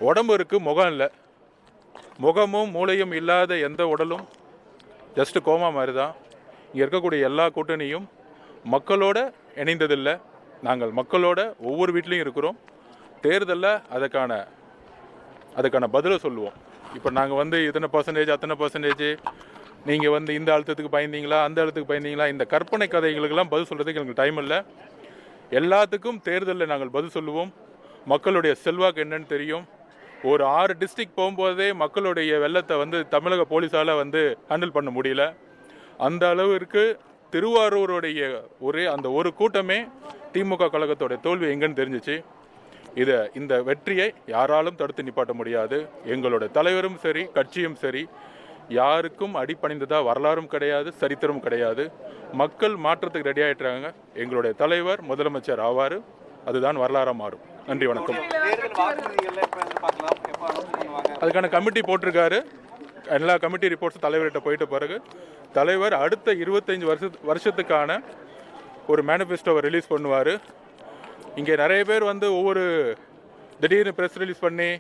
உடம்பு இருக்குது, முகம் இல்லை. முகமும் மூளையும் இல்லாத எந்த உடலும் ஜஸ்ட்டு கோமா மாதிரி தான். இங்கே இருக்கக்கூடிய எல்லா கூட்டணியும் மக்களோட இணைந்ததில்லை. நாங்கள் மக்களோட ஒவ்வொரு வீட்லேயும் இருக்கிறோம். தேர்தலில் அதுக்கான பதிலை சொல்லுவோம். இப்போ நாங்கள் இத்தனை பர்சன்டேஜ் அத்தனை பர்சன்டேஜ், நீங்கள் இந்த அழுத்தத்துக்கு பயந்தீங்களா அந்த அழுத்தத்துக்கு பயந்தீங்களா, இந்த கற்பனை கதைகளுக்கெல்லாம் பதில் சொல்கிறதுக்கு எங்களுக்கு டைம் இல்லை. எல்லாத்துக்கும் தேர்தலில் நாங்கள் பதில் சொல்லுவோம். மக்களுடைய செல்வாக்கு என்னன்னு தெரியும். ஒரு 6 டிஸ்ட்ரிக்ட் போகும்போதே மக்களுடைய வெள்ளத்தை தமிழக போலீஸால் ஹேண்டில் பண்ண முடியல. அந்த அளவிற்கு திருவாரூருடைய அந்த ஒரு கூட்டமே திமுக கழகத்தோடைய தோல்வி எங்கன்னு தெரிஞ்சிச்சு. இந்த வெற்றியை யாராலும் தடுத்து நிப்பாட்ட முடியாது. எங்களோட தலைவரும் சரி, கட்சியும் சரி, யாருக்கும் அடிபணிந்ததா வரலாறும் கிடையாது, சரித்திரமும் கிடையாது. மக்கள் மாற்றத்துக்கு ரெடி ஆகிட்டுறாங்க. எங்களுடைய தலைவர் முதலமைச்சர் ஆவார். அதுதான் வரலாறாக மாறும். நன்றி, வணக்கம். அதுக்கான கமிட்டி போட்டிருக்காரு. எல்லா கமிட்டி ரிப்போர்ட்ஸும் தலைவர்கிட்ட போயிட்ட பிறகு தலைவர் அடுத்த 25 வருஷத்துக்கான ஒரு மேனிஃபெஸ்டோவை ரிலீஸ் பண்ணுவார். இங்கே நிறைய பேர் ஒவ்வொரு திடீர்னு ப்ரெஸ் ரிலீஸ் பண்ணி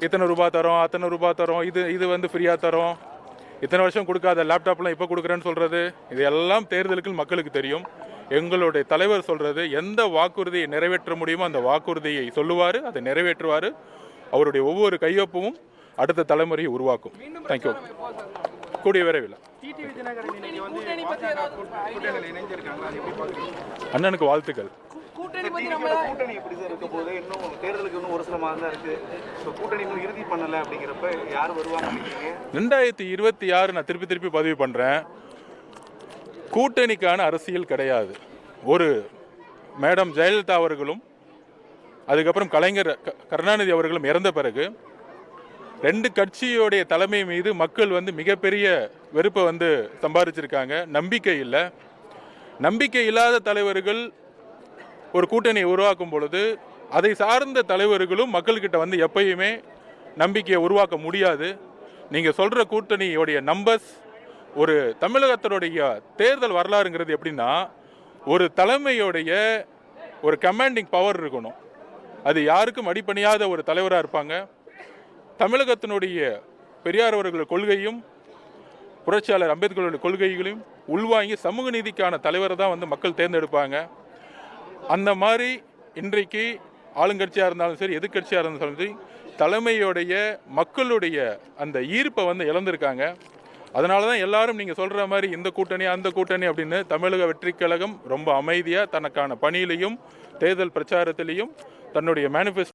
இத்தனை ரூபா தரோம், அத்தனை ரூபா தரோம், இது ஃப்ரீயாக தரோம், இத்தனை வருஷம் கொடுக்காத லேப்டாப்லாம் இப்போ கொடுக்குறேன்னு சொல்கிறது, இது எல்லாம் தேர்தலுக்கு மக்களுக்கு தெரியும். எங்களுடைய தலைவர் சொல்கிறது, எந்த வாக்குறுதியை நிறைவேற்ற முடியுமோ அந்த வாக்குறுதியை சொல்லுவார், அதை நிறைவேற்றுவார். அவருடைய ஒவ்வொரு கையொப்பமும் அடுத்த தலைமுறையை உருவாக்கும். தேங்க்யூ. கூடிய விரைவில் அண்ணனுக்கு வாழ்த்துக்கள். 2026 நான் திருப்பி பதிவு பண்ணுறேன். கூட்டணிக்கான அரசியல் கிடையாது. ஒரு மேடம் ஜெயலலிதா அவர்களும் அதுக்கப்புறம் கலைஞர் கருணாநிதி அவர்களும் இறந்த பிறகு 2 கட்சியோடைய தலைமை மீது மக்கள் மிகப்பெரிய வெறுப்பை சம்பாதிச்சிருக்காங்க. நம்பிக்கை இல்லை. நம்பிக்கை இல்லாத தலைவர்கள் ஒரு கூட்டணியை உருவாக்கும் பொழுது அதை சார்ந்த தலைவர்களும் மக்கள்கிட்ட எப்பயுமே நம்பிக்கையை உருவாக்க முடியாது. நீங்கள் சொல்கிற கூட்டணியோடைய நம்பர்ஸ், ஒரு தமிழகத்தினுடைய தேர்தல் வரலாறுங்கிறது எப்படின்னா, ஒரு தலைமையோடைய ஒரு கமாண்டிங் பவர் இருக்கணும். அது யாருக்கும் அடிப்பணியாத ஒரு தலைவராக இருப்பாங்க. தமிழகத்தினுடைய பெரியார் அவர்கள் கொள்கையும் புரட்சியாளர் அம்பேத்கருடைய கொள்கைகளையும் உள்வாங்கி சமூக நீதிக்கான தலைவரை தான் மக்கள் தேர்ந்தெடுப்பாங்க. அந்த மாதிரி இன்றைக்கு ஆளுங்கட்சியாக இருந்தாலும் சரி, எதிர்கட்சியாக இருந்தாலும் சரி, தலைமையோடைய மக்களுடைய அந்த ஈர்ப்பை இழந்திருக்காங்க. அதனால தான் எல்லாரும் நீங்கள் சொல்கிற மாதிரி இந்த கூட்டணி அந்த கூட்டணி அப்படின்னு தமிழக வெற்றி கழகம் ரொம்ப அமைதியாக தனக்கான பணியிலையும் தேர்தல் பிரச்சாரத்திலையும் தன்னுடைய மேனிஃபெஸ்டோ